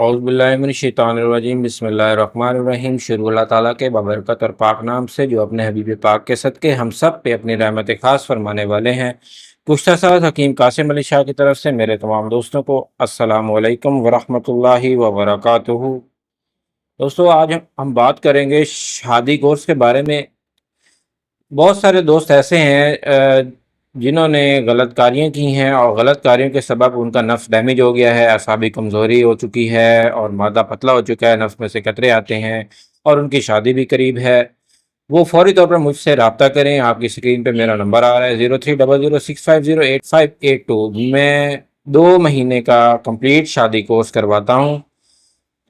औज़ुबिल्लाहिमिनश्शैतानिर्रजीम बिस्मिल्लाहिर्रहमानिर्रहीम। शुरू अल्लाह ताला के बाबरकत और पाक नाम से जो अपने हबीब पाक के सदक़े हम सब पे अपनी रहमत ख़ास फरमाने वाले हैं। पुख्ता हकीम कासिम अली शाह की तरफ से मेरे तमाम दोस्तों को अस्सलामु अलैकुम वरहमतुल्लाहि वबरकातुहू। दोस्तों, आज हम बात करेंगे शादी कोर्स के बारे में। बहुत सारे दोस्त ऐसे हैं जिन्होंने गलत कारियाँ की हैं और गलत कारियों के सबब उनका नफ्स डैमेज हो गया है, असाबी कमज़ोरी हो चुकी है और मादा पतला हो चुका है, नफ्स में से कतरे आते हैं और उनकी शादी भी करीब है। वो फौरी तौर पर मुझसे रब्ता करें। आपकी स्क्रीन पे मेरा नंबर आ रहा है 030065085882। मैं 2 महीने का कंप्लीट शादी कोर्स करवाता हूँ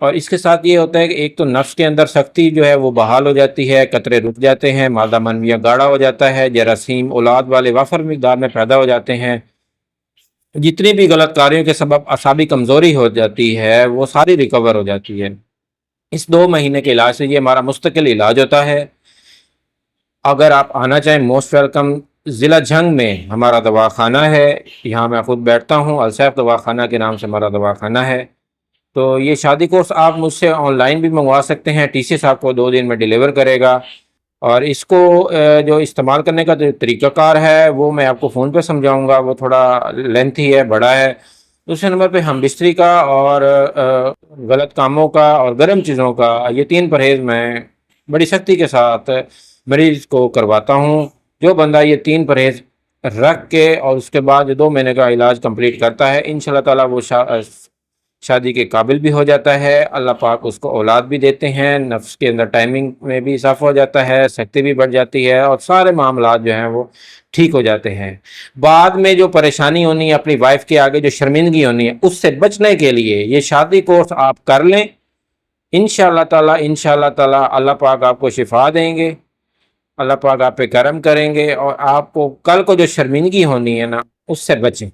और इसके साथ ये होता है कि एक तो नफ्स के अंदर सख्ती जो है वो बहाल हो जाती है, कतरे रुक जाते हैं, मादा मनविया गाढ़ा हो जाता है, जरासीम औलाद वाले वाफर मिकदार में पैदा हो जाते हैं। जितनी भी गलत कार्यों के सबब असाबी कमज़ोरी हो जाती है वो सारी रिकवर हो जाती है। इस 2 महीने के इलाज से ये हमारा मुस्तकिल इलाज होता है। अगर आप आना चाहें, मोस्ट वेलकम। ज़िला झंग में हमारा दवाखाना है, यहाँ मैं ख़ुद बैठता हूँ। अलसैफ दवाखाना के नाम से हमारा दवाखाना है। तो ये शादी कोर्स आप मुझसे ऑनलाइन भी मंगवा सकते हैं। टीसीएस आपको 2 दिन में डिलीवर करेगा और इसको जो इस्तेमाल करने का जो तरीक़ाकार है वो मैं आपको फ़ोन पे समझाऊंगा। वो थोड़ा लेंथी है, बड़ा है। दूसरे नंबर पे हम बिस्तरी का और गलत कामों का और गर्म चीज़ों का, ये 3 परहेज़ मैं बड़ी सख्ती के साथ मरीज़ को करवाता हूँ। जो बंदा ये 3 परहेज़ रख के और उसके बाद 2 महीने का इलाज कंप्लीट करता है, इंशाल्लाह ताला वो शादी के काबिल भी हो जाता है। अल्लाह पाक उसको औलाद भी देते हैं, नफ्स के अंदर टाइमिंग में भी इजाफा हो जाता है, शक्ति भी बढ़ जाती है और सारे मामलात जो हैं वो ठीक हो जाते हैं। बाद में जो परेशानी होनी है, अपनी वाइफ के आगे जो शर्मिंदगी होनी है, उससे बचने के लिए ये शादी कोर्स आप कर लें। इंशाअल्लाह ताला अल्लाह पाक आपको शिफा देंगे, अल्लाह पाक आप पे करम करेंगे और आपको कल को जो शर्मिंदगी होनी है ना, उससे बचें।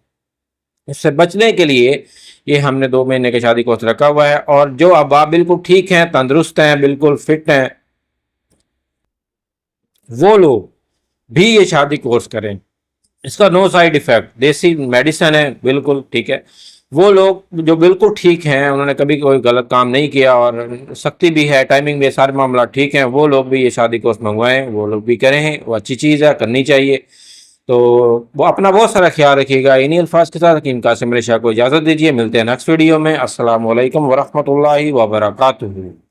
इससे बचने के लिए ये हमने 2 महीने के शादी कोर्स रखा हुआ है। और जो अब आप बिल्कुल ठीक हैं, तंदुरुस्त हैं, बिल्कुल फिट हैं, वो लोग भी ये शादी कोर्स करें। इसका नो साइड इफ़ेक्ट, देसी मेडिसिन है, बिल्कुल ठीक है। वो लोग जो बिल्कुल ठीक हैं, उन्होंने कभी कोई गलत काम नहीं किया और सख्ती भी है, टाइमिंग भी, सारे मामला ठीक हैं, वो लोग भी ये शादी कोर्स मंगवाएं, वो लोग भी करें। वो अच्छी चीज़ है, करनी चाहिए। तो वो अपना बहुत सारा ख्याल रखिएगा। इन्हीं अल्फाज के साथ हकीम कासिम अली शाह को इजाज़त दीजिए। मिलते हैं नेक्स्ट वीडियो में। अस्सलामु अलैकुम वरहमतुल्लाहि वबरकातुहू।